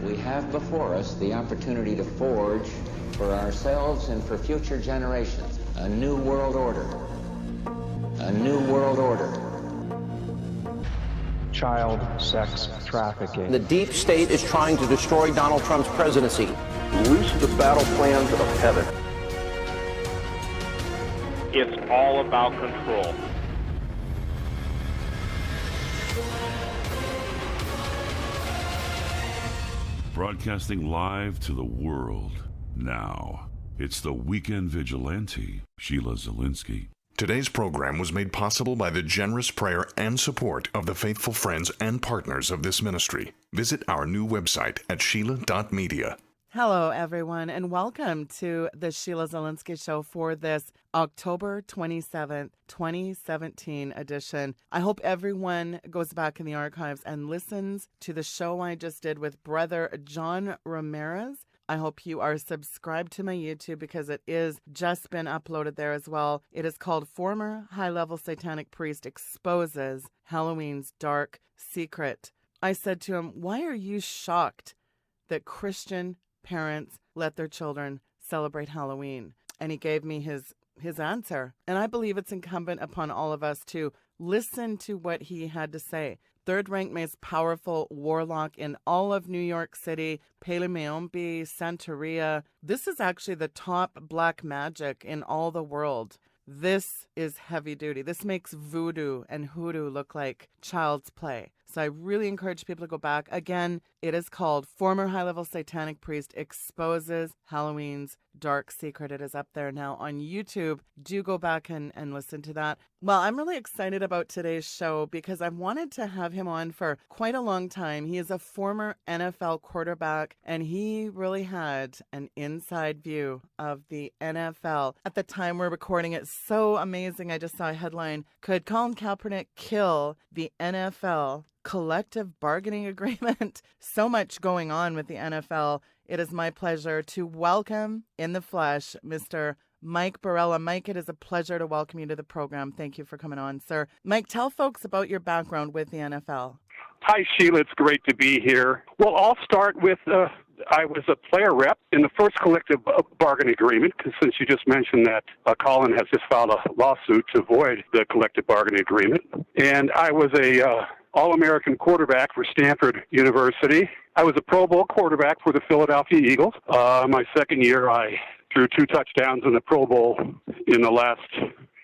We have before us the opportunity to forge for ourselves and for future generations a new world order. A new world order. Child sex trafficking. The deep state is trying to destroy Donald Trump's presidency. Loose the battle plans of heaven. It's all about control. Broadcasting live to the world now. It's the Weekend Vigilante, Sheila Zilinsky. Today's program was made possible by the generous prayer and support of the faithful friends and partners of this ministry. Visit our new website at sheila.media. Hello, everyone, and welcome to the Sheila Zilinsky Show for this October 27th, 2017 edition. I hope everyone goes back in the archives and listens to the show I just did with Brother John Ramirez. I hope you are subscribed to my YouTube because it is just been uploaded there as well. It is called Former High-Level Satanic Priest Exposes Halloween's Dark Secret. I said to him, why are you shocked that Christian parents let their children celebrate Halloween? And he gave me his answer. And I believe it's incumbent upon all of us to listen to what he had to say. Third-ranked most powerful warlock in all of New York City, Pele Meombi, Santeria. This is actually the top black magic in all the world. This is heavy duty. This makes voodoo and hoodoo look like child's play. So I really encourage people to go back. Again, it is called Former High-Level Satanic Priest Exposes Halloween's Dark Secret. It is up there now on YouTube. Do go back and listen to that. Well, I'm really excited about today's show because I've wanted to have him on for quite a long time. He is a former NFL quarterback, and he really had an inside view of the NFL. At the time we're recording, it's so amazing. I just saw a headline, could Colin Kaepernick kill the NFL collective bargaining agreement? So much going on with the NFL. It is my pleasure to welcome in the flesh Mr. Mike Boryla. Mike, it is a pleasure to welcome you to the program. Thank you for coming on, sir. Mike, tell folks about your background with the NFL. Hi, Sheila. It's great to be here. Well, I'll start with I was a player rep in the first collective bargaining agreement, because since you just mentioned that Colin has just filed a lawsuit to void the collective bargaining agreement. And I was a All-American quarterback for Stanford University. I was a Pro Bowl quarterback for the Philadelphia Eagles. My second year, I threw 2 touchdowns in the Pro Bowl in the last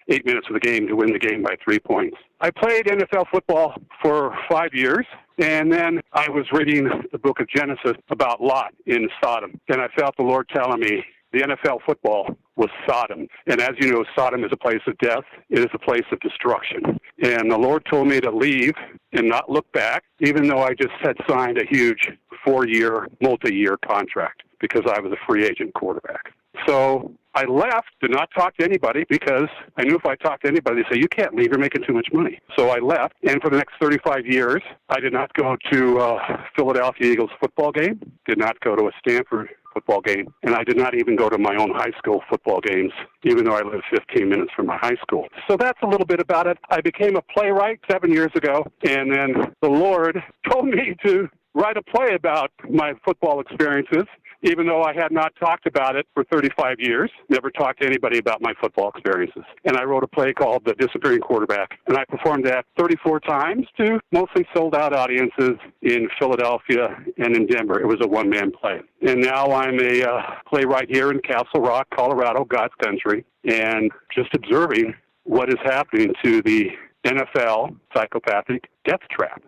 8 minutes of the game to win the game by 3 points. I played NFL football for 5 years, and then I was reading the book of Genesis about Lot in Sodom, and I felt the Lord telling me the NFL football was Sodom. And as you know, Sodom is a place of death. It is a place of destruction. And the Lord told me to leave and not look back, even though I just had signed a huge 4-year, multi-year contract because I was a free agent quarterback. So I left, did not talk to anybody because I knew if I talked to anybody, they'd say, you can't leave, you're making too much money. So I left, and for the next 35 years, I did not go to a Philadelphia Eagles football game, did not go to a Stanford football game, and I did not even go to my own high school football games, even though I lived 15 minutes from my high school. So that's a little bit about it. I became a playwright 7 years ago, and then the Lord told me to write a play about my football experiences, even though I had not talked about it for 35 years, never talked to anybody about my football experiences. And I wrote a play called The Disappearing Quarterback, and I performed that 34 times to mostly sold-out audiences in Philadelphia and in Denver. It was a one-man play. And now I'm a playwright here in Castle Rock, Colorado, God's country, and just observing what is happening to the NFL psychopathic death trap.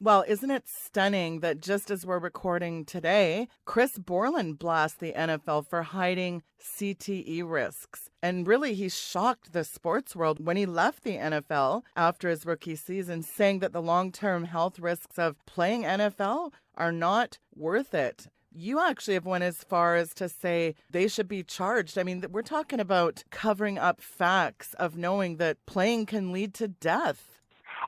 Well, isn't it stunning that just as we're recording today, Chris Borland blasts the NFL for hiding CTE risks. And really, he shocked the sports world when he left the NFL after his rookie season, saying that the long-term health risks of playing NFL are not worth it. You actually have went as far as to say they should be charged. I mean, we're talking about covering up facts of knowing that playing can lead to death.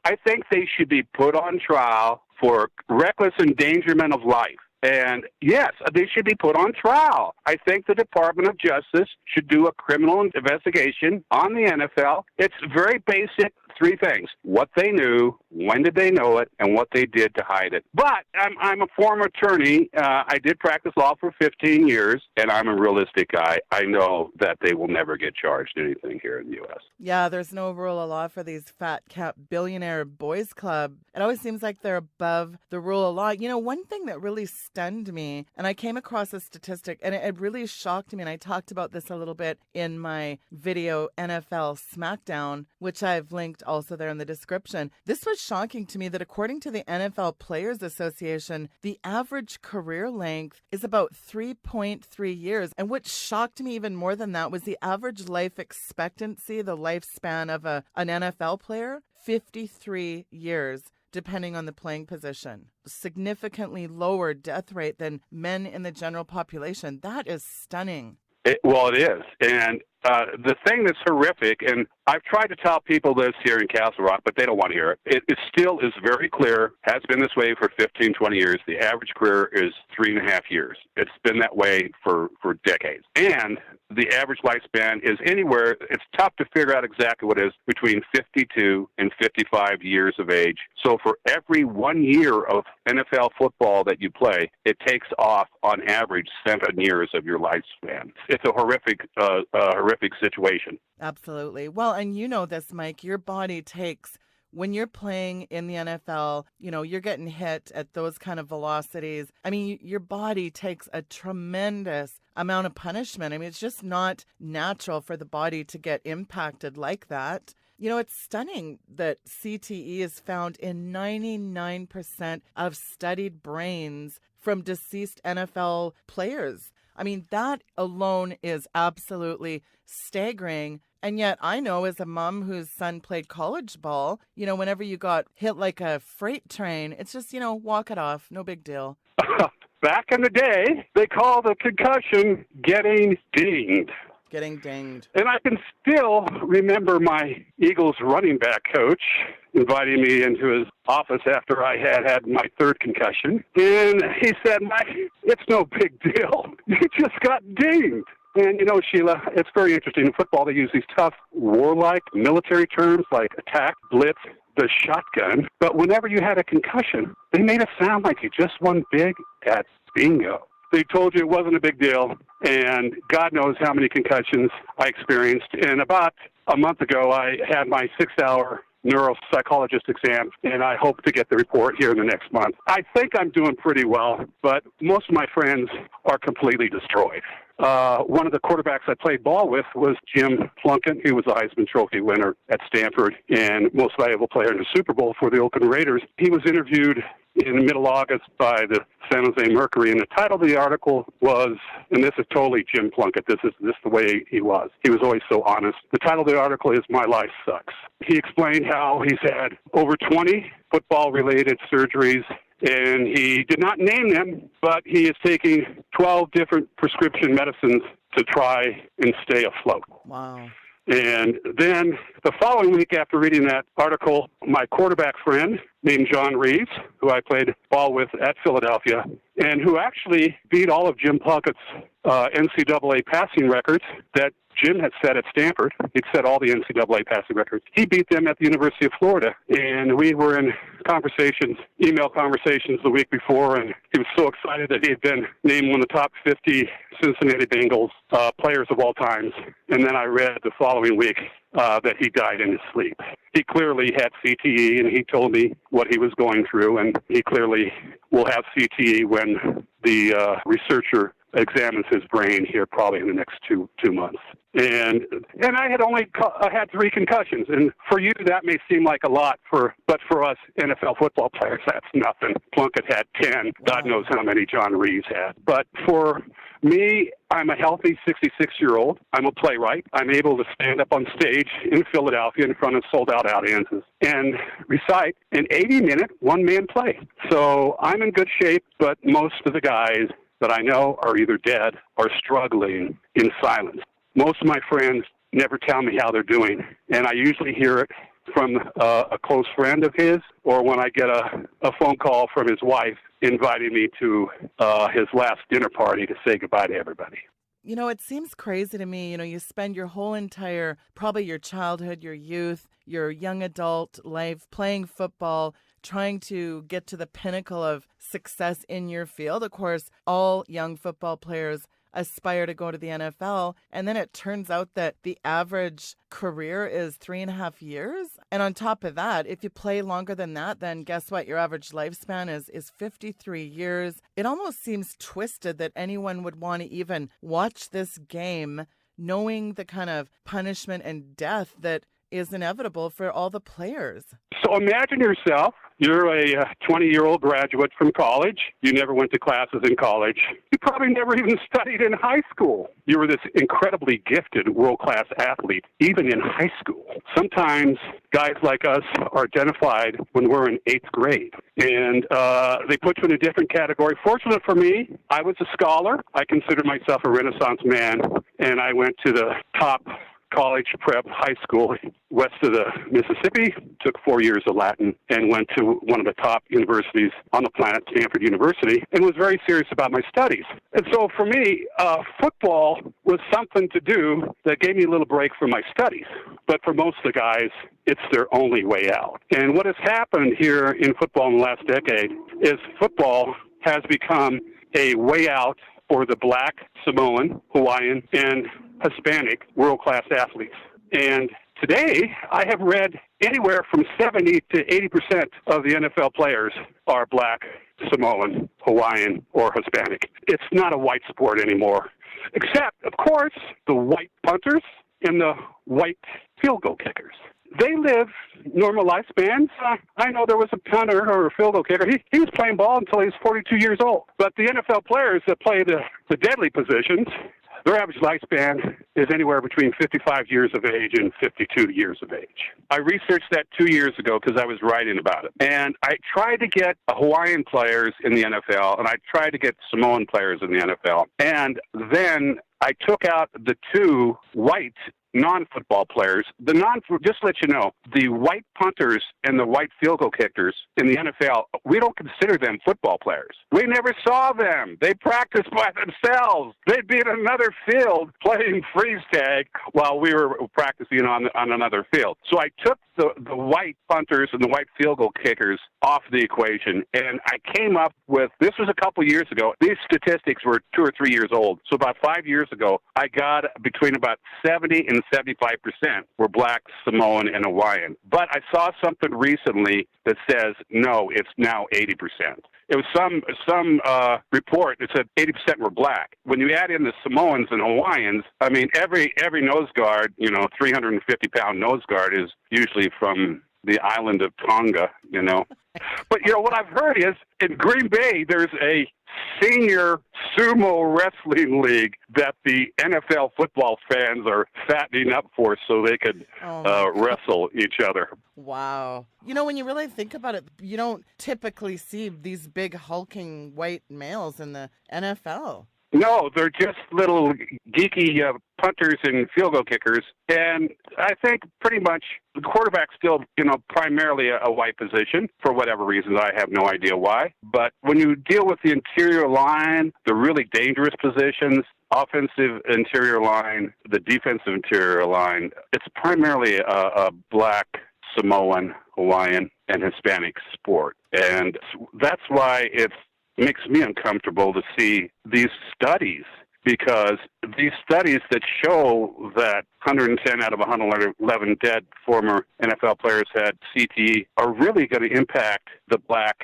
I think they should be put on trial for reckless endangerment of life. And yes, they should be put on trial. I think the Department of Justice should do a criminal investigation on the NFL. It's very basic three things: what they knew, when did they know it, and what they did to hide it. But I'm a former attorney. I did practice law for 15 years, and I'm a realistic guy. I know that they will never get charged anything here in the U.S. Yeah, there's no rule of law for these fat cap billionaire boys club. It always seems like they're above the rule of law. You know, one thing that really stunned me, and I came across a statistic, and it really shocked me, and I talked about this a little bit in my video, NFL SmackDown, which I've linked also there in the description. This was shocking to me that according to the NFL Players Association, the average career length is about 3.3 years. And what shocked me even more than that was the average life expectancy, the lifespan of an NFL player, 53 years, depending on the playing position. Significantly lower death rate than men in the general population. That is stunning. Well, it is. And the thing that's horrific, and I've tried to tell people this here in Castle Rock, but they don't want to hear it. It still is very clear, has been this way for 15, 20 years. The average career is 3.5 years. It's been that way for decades. And the average lifespan is anywhere, it's tough to figure out exactly what it is, between 52 and 55 years of age. So for every 1 year of NFL football that you play, it takes off, on average, 7 years of your lifespan. It's a horrific situation. Absolutely. Well, and you know this, Mike, your body takes, when you're playing in the NFL, you know, you're getting hit at those kind of velocities. I mean, your body takes a tremendous amount of punishment. I mean, it's just not natural for the body to get impacted like that. You know, it's stunning that CTE is found in 99% of studied brains from deceased NFL players. I mean, that alone is absolutely staggering. And yet I know, as a mom whose son played college ball, you know, whenever you got hit like a freight train, it's just, you know, walk it off. No big deal. Back in the day, they called the concussion getting dinged. Getting dinged. And I can still remember my Eagles running back coach inviting me into his office after I had my third concussion. And he said, Mike, it's no big deal. You just got dinged. And, you know, Sheila, it's very interesting. In football, they use these tough, warlike military terms like attack, blitz, the shotgun. But whenever you had a concussion, they made it sound like you just won big at bingo. They told you it wasn't a big deal, and God knows how many concussions I experienced. And about a month ago, I had my 6-hour neuropsychologist exam, and I hope to get the report here in the next month. I think I'm doing pretty well, but most of my friends are completely destroyed. One of the quarterbacks I played ball with was Jim Plunkett. He was a Heisman Trophy winner at Stanford and most valuable player in the Super Bowl for the Oakland Raiders. He was interviewed in the middle of August by the San Jose Mercury, and the title of the article was, and this is totally Jim Plunkett, this is the way he was. He was always so honest. The title of the article is My Life Sucks. He explained how he's had over 20 football-related surgeries, and he did not name them, but he is taking 12 different prescription medicines to try and stay afloat. Wow. And then the following week after reading that article, my quarterback friend named John Reeves, who I played ball with at Philadelphia, and who actually beat all of Jim Plunkett's NCAA passing records that Jim had set at Stanford. He'd set all the NCAA passing records. He beat them at the University of Florida, and we were in conversations, email conversations the week before, and he was so excited that he had been named one of the top 50 Cincinnati Bengals players of all times. And then I read the following week that he died in his sleep. He clearly had CTE, and he told me what he was going through, and he clearly will have CTE when the researcher examines his brain here probably in the next two months. And I had only had 3 concussions, and for you that may seem like a lot, but for us NFL football players, that's nothing. Plunkett had 10. God knows how many John Reeves had. But for me, I'm a healthy 66-year-old. I'm a playwright. I'm able to stand up on stage in Philadelphia in front of sold-out audiences and recite an 80-minute one-man play. So I'm in good shape, but most of the guys that I know are either dead or struggling in silence. Most of my friends never tell me how they're doing, and I usually hear it from a close friend of his, or when I get a phone call from his wife inviting me to his last dinner party to say goodbye to everybody. You know, it seems crazy to me. You know, you spend your whole entire, probably your childhood, your youth, your young adult life playing football, trying to get to the pinnacle of success in your field. Of course, all young football players aspire to go to the NFL. And then it turns out that the average career is 3.5 years. And on top of that, if you play longer than that, then guess what? Your average lifespan is 53 years. It almost seems twisted that anyone would want to even watch this game knowing the kind of punishment and death that is inevitable for all the players. So imagine yourself, you're a 20-year-old graduate from college. You never went to classes in college. You probably never even studied in high school. You were this incredibly gifted world-class athlete, even in high school. Sometimes guys like us are identified when we're in 8th grade, and they put you in a different category. Fortunate for me, I was a scholar. I consider myself a Renaissance man, and I went to the top college prep high school west of the Mississippi, took 4 years of Latin, and went to one of the top universities on the planet, Stanford University, and was very serious about my studies. And so for me, football was something to do that gave me a little break from my studies. But for most of the guys, it's their only way out. And what has happened here in football in the last decade is football has become a way out for the Black, Samoan, Hawaiian, and Hispanic world-class athletes. And today, I have read anywhere from 70 to 80% of the NFL players are Black, Samoan, Hawaiian, or Hispanic. It's not a white sport anymore, except, of course, the white punters and the white field goal kickers. They live normal lifespans. I know there was a punter or a field goal kicker. He was playing ball until he was 42 years old. But the NFL players that play the deadly positions, their average lifespan is anywhere between 55 years of age and 52 years of age. I researched that 2 years ago because I was writing about it. And I tried to get Hawaiian players in the NFL, and I tried to get Samoan players in the NFL. And then I took out the two white non-football players. Just to let you know, the white punters and the white field goal kickers in the NFL, we don't consider them football players. We never saw them. They practiced by themselves. They'd be in another field playing freeze tag while we were practicing on another field. So I took the white punters and the white field goal kickers off the equation, and I came up with, this was a couple years ago, these statistics were 2 or 3 years old. So about 5 years ago, I got between about 70 and 75% were Black, Samoan, and Hawaiian. But I saw something recently that says, no, it's now 80%. It was some report that said 80% were Black. When you add in the Samoans and Hawaiians, I mean, every nose guard, 350-pound nose guard is usually from the island of Tonga, But, what I've heard is in Green Bay, there's a senior sumo wrestling league that the NFL football fans are fattening up for so they could wrestle each other. Wow. When you really think about it, you don't typically see these big hulking white males in the NFL. No, they're just little geeky punters and field goal kickers. And I think pretty much the quarterback's still, primarily a white position for whatever reason. I have no idea why. But when you deal with the interior line, the really dangerous positions, offensive interior line, the defensive interior line, it's primarily a Black, Samoan, Hawaiian, and Hispanic sport. And that's why it makes me uncomfortable to see these studies, because these studies that show that 110 out of 111 dead former NFL players had CTE are really going to impact the Black,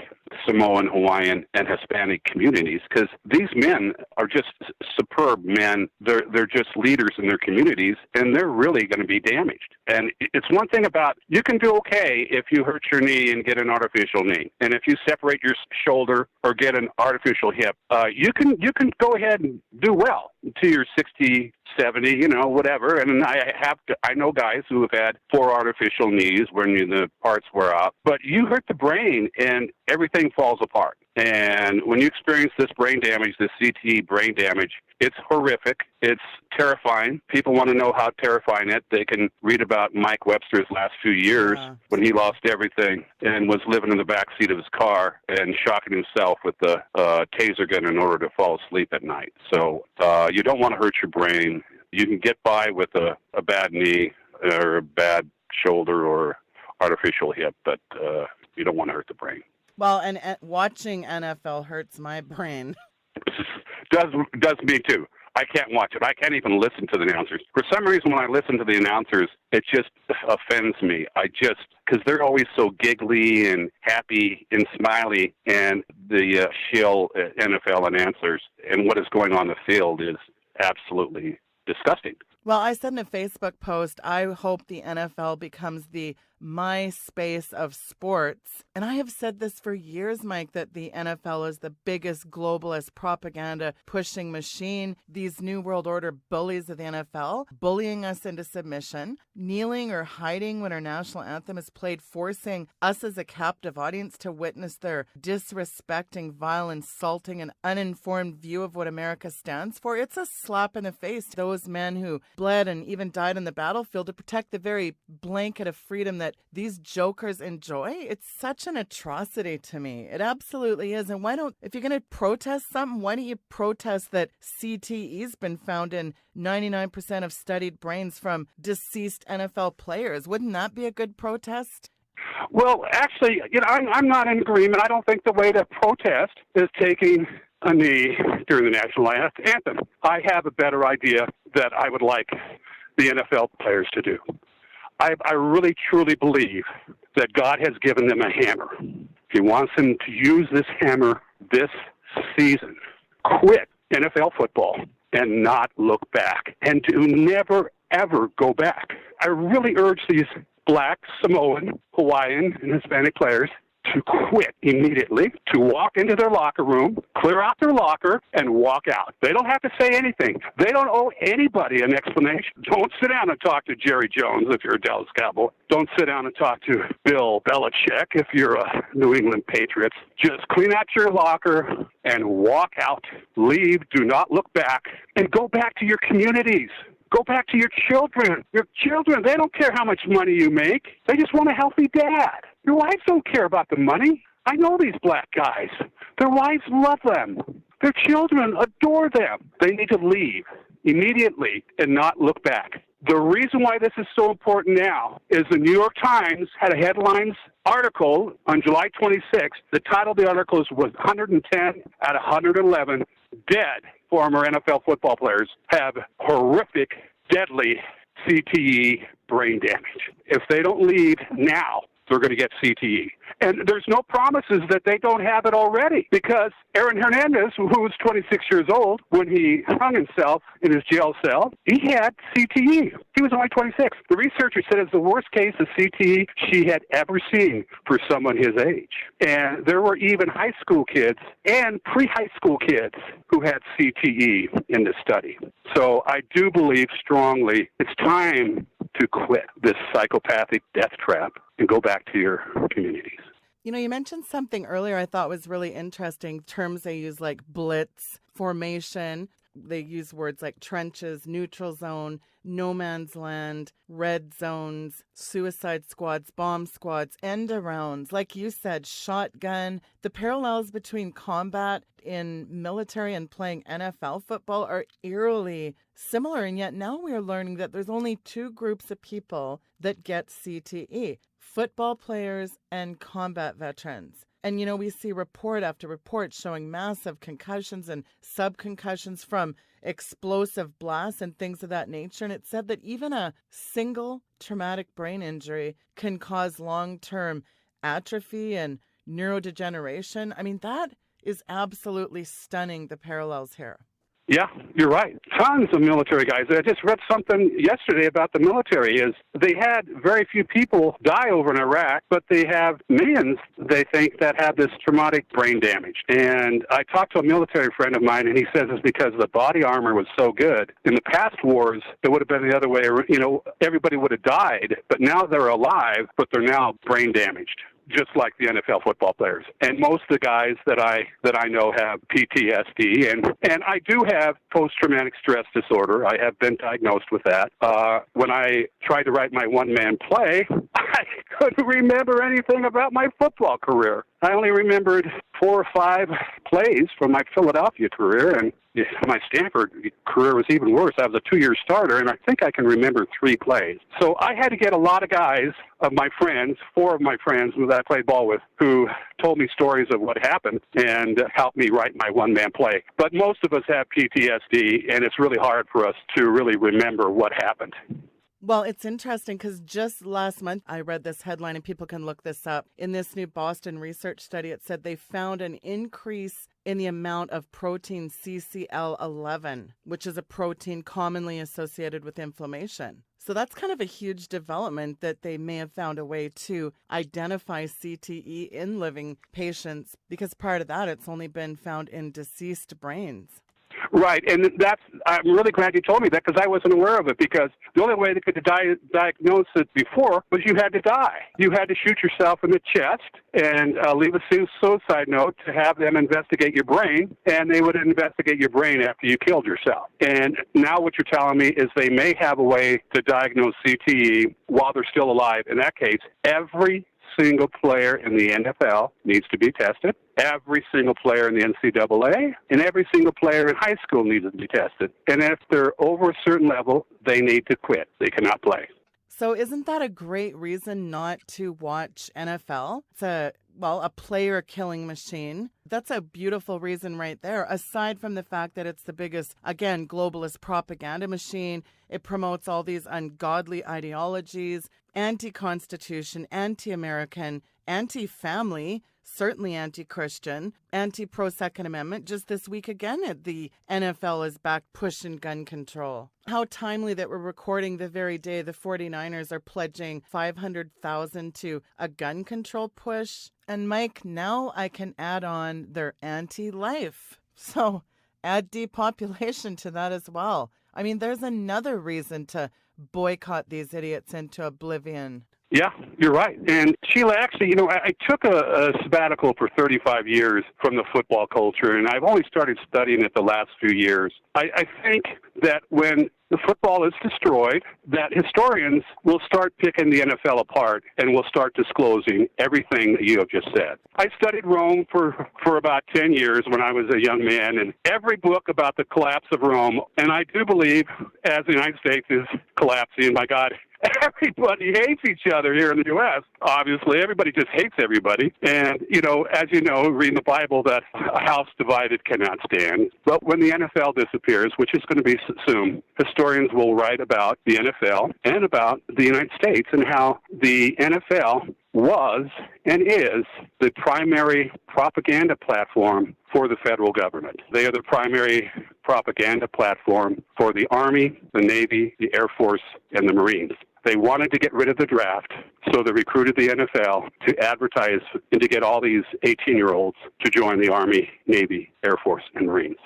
Samoan, Hawaiian, and Hispanic communities, because these men are just superb men. They're just leaders in their communities, and they're really going to be damaged. And it's one thing about, you can do okay if you hurt your knee and get an artificial knee, and if you separate your shoulder or get an artificial hip, you can go ahead and do well until you're 60, 70, whatever. And I know guys who have had 4 artificial knees when the parts wear out. But you hurt the brain and everything falls apart. And when you experience this brain damage, this CTE brain damage, it's horrific. It's terrifying. People want to know how terrifying they can read about Mike Webster's last few years when he lost everything and was living in the back seat of his car and shocking himself with the taser gun in order to fall asleep at night. So you don't want to hurt your brain. You can get by with a bad knee or a bad shoulder or artificial hip, but you don't want to hurt the brain. Well, and watching NFL hurts my brain. Does me too. I can't watch it. I can't even listen to the announcers. For some reason, when I listen to the announcers, it just offends me. Because they're always so giggly and happy and smiley, and the shill NFL announcers and what is going on in the field is absolutely disgusting. Well, I said in a Facebook post, I hope the NFL becomes the MySpace of sports. And I have said this for years, Mike, that the NFL is the biggest globalist propaganda pushing machine. These New World Order bullies of the NFL bullying us into submission, kneeling or hiding when our national anthem is played, forcing us as a captive audience to witness their disrespecting, vile, insulting, and uninformed view of what America stands for. It's a slap in the face to those men who bled and even died on the battlefield to protect the very blanket of freedom that these jokers enjoy. It's such an atrocity to me. It absolutely is. And if you're going to protest something, why don't you protest that CTE's been found in 99% of studied brains from deceased NFL players? Wouldn't that be a good protest? Well, actually, I'm not in agreement. I don't think the way to protest is taking a knee during the national anthem. I have a better idea that I would like the NFL players to do. I really, truly believe that God has given them a hammer. He wants them to use this hammer this season. Quit NFL football and not look back, and to never, ever go back. I really urge these Black, Samoan, Hawaiian, and Hispanic players to quit immediately, to walk into their locker room, clear out their locker, and walk out. They don't have to say anything. They don't owe anybody an explanation. Don't sit down and talk to Jerry Jones if you're a Dallas Cowboy. Don't sit down and talk to Bill Belichick if you're a New England Patriots. Just clean out your locker and walk out. Leave, do not look back, and go back to your communities. Go back to your children. Your children, they don't care how much money you make. They just want a healthy dad. Your wives don't care about the money. I know these black guys. Their wives love them. Their children adore them. They need to leave immediately and not look back. The reason why this is so important now is the New York Times had a headlines article on July 26th. The title of the article was 110 out of 111 dead former NFL football players have horrific, deadly CTE brain damage. If they don't leave now, they're going to get CTE. And there's no promises that they don't have it already, because Aaron Hernandez, who was 26 years old when he hung himself in his jail cell, he had CTE. He was only 26. The researcher said it's the worst case of CTE she had ever seen for someone his age. And there were even high school kids and pre-high school kids who had CTE in this study. So I do believe strongly it's time to quit this psychopathic death trap and go back to your communities. You mentioned something earlier I thought was really interesting. Terms they use like blitz, formation. They use words like trenches, neutral zone, no man's land, red zones, suicide squads, bomb squads, end arounds. Like you said, shotgun. The parallels between combat in military and playing NFL football are eerily similar. And yet now we are learning that there's only two groups of people that get CTE: football players and combat veterans. And, we see report after report showing massive concussions and subconcussions from explosive blasts and things of that nature. And it said that even a single traumatic brain injury can cause long-term atrophy and neurodegeneration. I mean, that is absolutely stunning, the parallels here. Yeah, you're right. Tons of military guys. I just read something yesterday about the military. Is they had very few people die over in Iraq, but they have millions, they think, that have this traumatic brain damage. And I talked to a military friend of mine, and he says it's because the body armor was so good. In the past wars, it would have been the other way. You know, everybody would have died, but now they're alive, but they're now brain damaged, just like the NFL football players. And most of the guys that I know have PTSD, and I do have post-traumatic stress disorder. I have been diagnosed with that. When I tried to write my one-man play, I couldn't remember anything about my football career. I only remembered 4 or 5 plays from my Philadelphia career, and my Stanford career was even worse. I was a 2-year starter, and I think I can remember 3 plays. So I had to get a lot of guys, of my friends, 4 of my friends that I played ball with, who told me stories of what happened and helped me write my one-man play. But most of us have PTSD, and it's really hard for us to really remember what happened. Well, it's interesting because just last month I read this headline, and people can look this up. In this new Boston research study, it said they found an increase in the amount of protein CCL11, which is a protein commonly associated with inflammation. So that's kind of a huge development, that they may have found a way to identify CTE in living patients, because prior to that, it's only been found in deceased brains. Right, and I'm really glad you told me that, because I wasn't aware of it, because the only way they could diagnose it before was you had to die. You had to shoot yourself in the chest and leave a suicide note to have them investigate your brain, and they would investigate your brain after you killed yourself. And now what you're telling me is they may have a way to diagnose CTE while they're still alive. In that case, every single player in the NFL needs to be tested. Every single player in the NCAA and every single player in high school needs to be tested. And if they're over a certain level, they need to quit. They cannot play. So isn't that a great reason not to watch NFL? It's a player killing machine. That's a beautiful reason right there, aside from the fact that it's the biggest, again, globalist propaganda machine. It promotes all these ungodly ideologies, anti-Constitution, anti-American, anti-family, certainly anti-Christian, anti-pro-Second Amendment. Just this week again, the NFL is back pushing gun control. How timely that we're recording the very day the 49ers are pledging $500,000 to a gun control push. And Mike, now I can add on their anti-life. So add depopulation to that as well. I mean, there's another reason to boycott these idiots into oblivion. Yeah, you're right. And Sheila, actually, I took a sabbatical for 35 years from the football culture, and I've only started studying it the last few years. I think that when the football is destroyed, that historians will start picking the NFL apart and will start disclosing everything that you have just said. I studied Rome for about 10 years when I was a young man, and every book about the collapse of Rome, and I do believe, as the United States is collapsing, my God, everybody hates each other here in the U.S. Obviously, everybody just hates everybody. And, as you know, reading the Bible, that a house divided cannot stand. But when the NFL disappears, which is going to be soon, historians will write about the NFL and about the United States and how the NFL was and is the primary propaganda platform for the federal government. They are the primary propaganda platform for the Army, the Navy, the Air Force, and the Marines. They wanted to get rid of the draft, so they recruited the NFL to advertise and to get all these 18-year-olds to join the Army, Navy, Air Force, and Marines.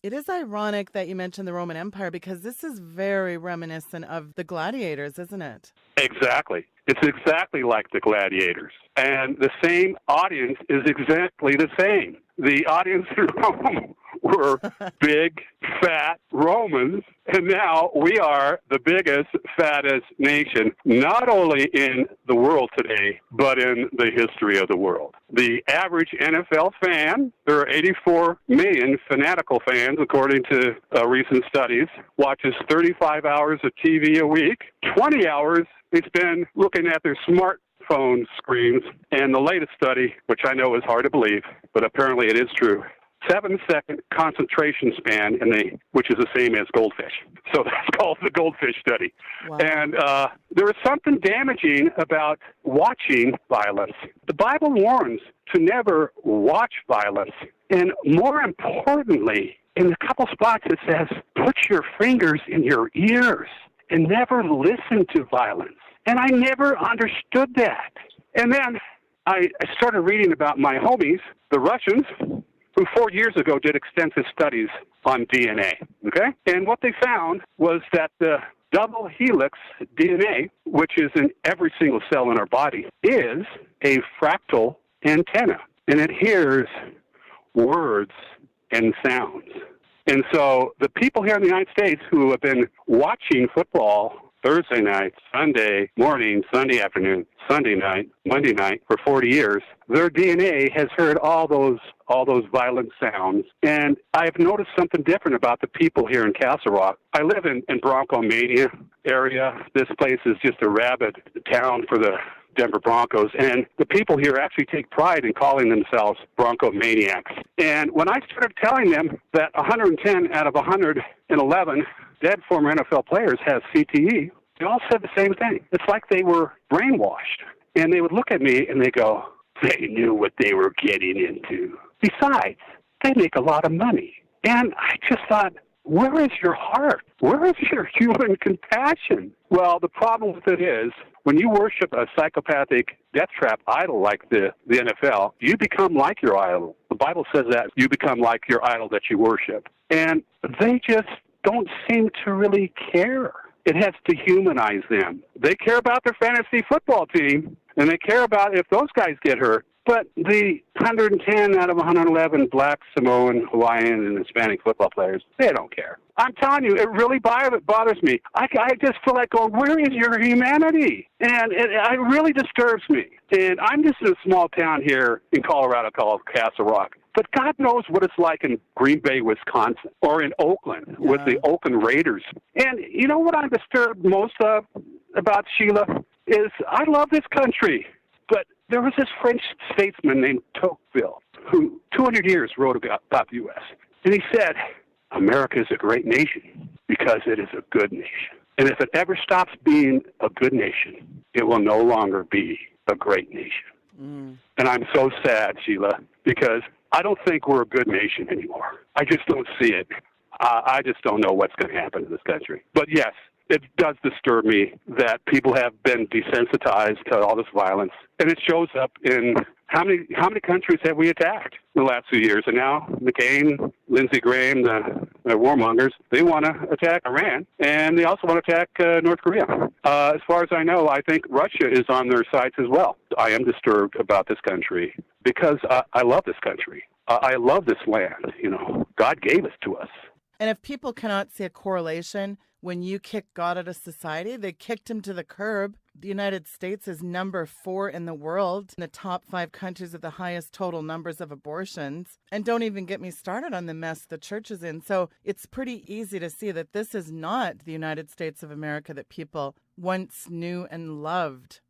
It is ironic that you mentioned the Roman Empire, because this is very reminiscent of the gladiators, isn't it? Exactly. It's exactly like the gladiators. And the same audience is exactly the same. The audience in Rome were big, fat Romans, and now we are the biggest, fattest nation, not only in the world today, but in the history of the world. The average NFL fan, there are 84 million fanatical fans, according to recent studies, watches 35 hours of TV a week, 20 hours they spend looking at their smartphone screens, and the latest study, which I know is hard to believe, but apparently it is true, 7-second concentration span, which is the same as goldfish. So that's called the goldfish study. Wow. And there is something damaging about watching violence. The Bible warns to never watch violence. And more importantly, in a couple spots it says, put your fingers in your ears and never listen to violence. And I never understood that. And then I started reading about my homies, the Russians, who 4 years ago did extensive studies on DNA, okay? And what they found was that the double helix DNA, which is in every single cell in our body, is a fractal antenna. And it hears words and sounds. And so the people here in the United States who have been watching football Thursday night, Sunday morning, Sunday afternoon, Sunday night, Monday night for 40 years, their DNA has heard all those violent sounds. And I've noticed something different about the people here in Castle Rock. I live in Bronco Mania area. This place is just a rabid town for the Denver Broncos, and the people here actually take pride in calling themselves Bronco Maniacs. And when I started telling them that 110 out of 111 dead former NFL players have CTE, they all said the same thing. It's like they were brainwashed. And they would look at me and they go, they knew what they were getting into. Besides, they make a lot of money. And I just thought, where is your heart? Where is your human compassion? Well, the problem with it is, when you worship a psychopathic death trap idol like the NFL, you become like your idol. The Bible says that you become like your idol that you worship. And they just don't seem to really care. It has to humanize them. They care about their fantasy football team, and they care about if those guys get hurt. But the 110 out of 111 black, Samoan, Hawaiian, and Hispanic football players, they don't care. I'm telling you, it really bothers me. I just feel like going, where is your humanity? And it really disturbs me. And I'm just in a small town here in Colorado called Castle Rock. But God knows what it's like in Green Bay, Wisconsin, or in Oakland with the Oakland Raiders. And you know what I'm disturbed most of about, Sheila, is I love this country. But there was this French statesman named Tocqueville who 200 years wrote about the U.S. And he said, America is a great nation because it is a good nation. And if it ever stops being a good nation, it will no longer be a great nation. And I'm so sad, Sheila, because I don't think we're a good nation anymore. I just don't see it. I just don't know what's going to happen in this country. But yes, it does disturb me that people have been desensitized to all this violence. And it shows up in how many countries have we attacked in the last few years? And now McCain, Lindsey Graham, the warmongers, they want to attack Iran, and they also want to attack North Korea. As far as I know, I think Russia is on their sides as well. I am disturbed about this country because I love this country. I love this land. You know, God gave it to us. And if people cannot see a correlation, when you kick God out of society, they kicked him to the curb. The United States is number 4 in the world, in the top 5 countries with the highest total numbers of abortions. And don't even get me started on the mess the church is in. So it's pretty easy to see that this is not the United States of America that people once knew and loved.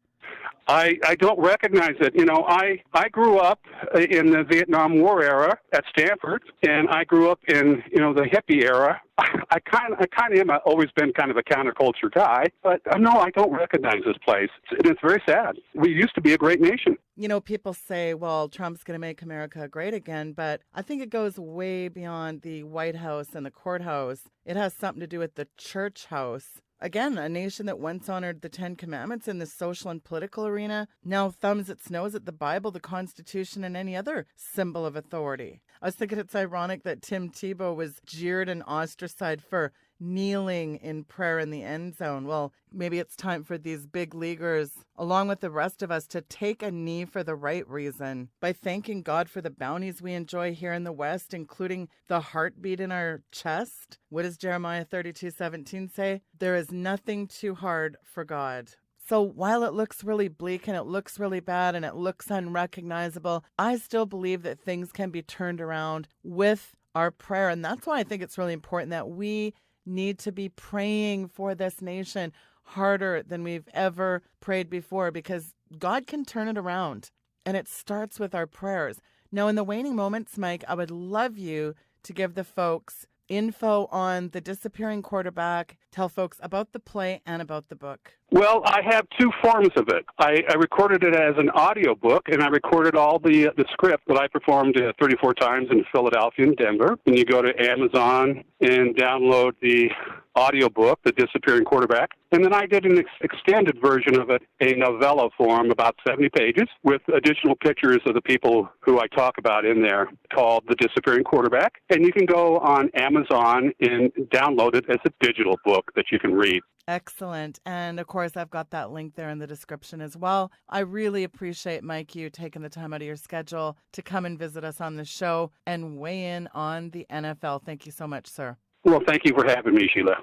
I don't recognize it. You know, I grew up in the Vietnam War era at Stanford, and I grew up in, you know, the hippie era. I kind of am always been kind of a counterculture guy, but no, I don't recognize this place. And it's very sad. We used to be a great nation. You know, people say, well, Trump's going to make America great again, but I think it goes way beyond the White House and the courthouse. It has something to do with the church house. Again, a nation that once honored the 10 Commandments in the social and political arena now thumbs its nose at the Bible, the Constitution, and any other symbol of authority. I was thinking it's ironic that Tim Tebow was jeered and ostracized for kneeling in prayer in the end zone. Well, maybe it's time for these big leaguers, along with the rest of us, to take a knee for the right reason by thanking God for the bounties we enjoy here in the West, including the heartbeat in our chest. What does Jeremiah 32:17 say? There is nothing too hard for God. So while it looks really bleak and it looks really bad and it looks unrecognizable, I still believe that things can be turned around with our prayer. And that's why I think it's really important that we need to be praying for this nation harder than we've ever prayed before, because God can turn it around. And it starts with our prayers. Now, in the waning moments, Mike, I would love you to give the folks info on the disappearing quarterback. Tell folks about the play and about the book. Well, I have two forms of it. I recorded it as an audio book, and I recorded all the script that I performed 34 times in Philadelphia and Denver. And you go to Amazon and download the audio book, The Disappearing Quarterback. And then I did an extended version of it, a novella form, about 70 pages, with additional pictures of the people who I talk about in there, called The Disappearing Quarterback. And you can go on Amazon and download it as a digital book that you can read. Excellent. And of course, I've got that link there in the description as well. I really appreciate, Mike, you taking the time out of your schedule to come and visit us on the show and weigh in on the NFL. Thank you so much, sir. Well, thank you for having me, Sheila.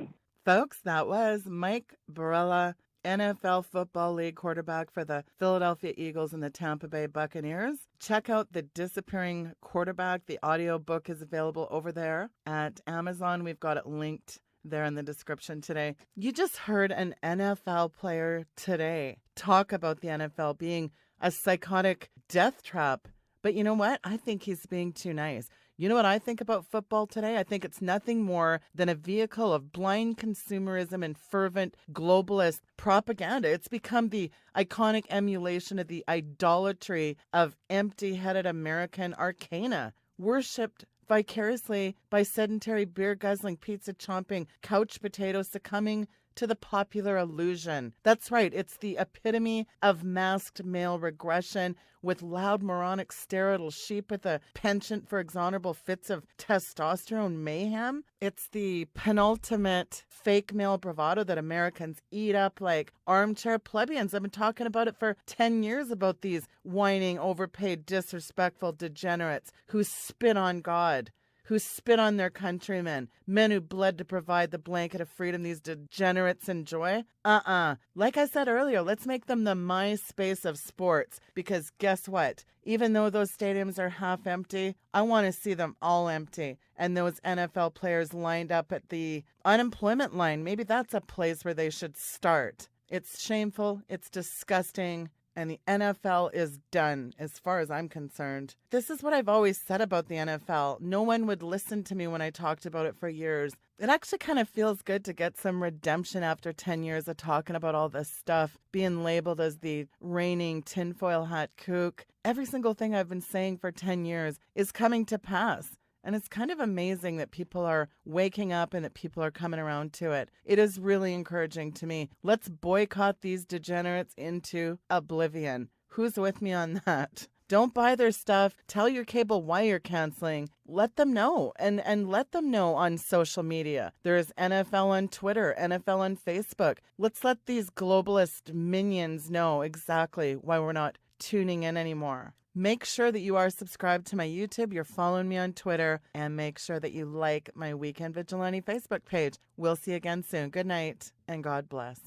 Folks, that was Mike Boryla, NFL Football League quarterback for the Philadelphia Eagles and the Tampa Bay Buccaneers. Check out The Disappearing Quarterback. The audio book is available over there at Amazon. We've got it linked there in the description today. You just heard an NFL player today talk about the NFL being a psychotic death trap. But you know what? I think he's being too nice. You know what I think about football today? I think it's nothing more than a vehicle of blind consumerism and fervent globalist propaganda. It's become the iconic emulation of the idolatry of empty-headed American arcana, worshipped vicariously by sedentary beer-guzzling, pizza-chomping, couch potatoes succumbing to the popular illusion. That's right, it's the epitome of masked male regression with loud, moronic, sterile sheep with a penchant for exonerable fits of testosterone mayhem. It's the penultimate fake male bravado that Americans eat up like armchair plebeians. I've been talking about it for 10 years about these whining, overpaid, disrespectful degenerates who spit on God, who spit on their countrymen, men who bled to provide the blanket of freedom these degenerates enjoy. Like I said earlier, let's make them the MySpace of sports, because guess what? Even though those stadiums are half empty, I want to see them all empty. And those NFL players lined up at the unemployment line, maybe that's a place where they should start. It's shameful, it's disgusting, and the NFL is done, as far as I'm concerned. This is what I've always said about the NFL. No one would listen to me when I talked about it for years. It actually kind of feels good to get some redemption after 10 years of talking about all this stuff, being labeled as the reigning tinfoil hat kook. Every single thing I've been saying for 10 years is coming to pass. And it's kind of amazing that people are waking up and that people are coming around to it. It is really encouraging to me. Let's boycott these degenerates into oblivion. Who's with me on that? Don't buy their stuff. Tell your cable why you're canceling. Let them know, and let them know on social media. There's NFL on Twitter, NFL on Facebook. Let's let these globalist minions know exactly why we're not tuning in anymore. Make sure that you are subscribed to my YouTube, you're following me on Twitter, and make sure that you like my Weekend Vigilante Facebook page. We'll see you again soon. Good night, and God bless.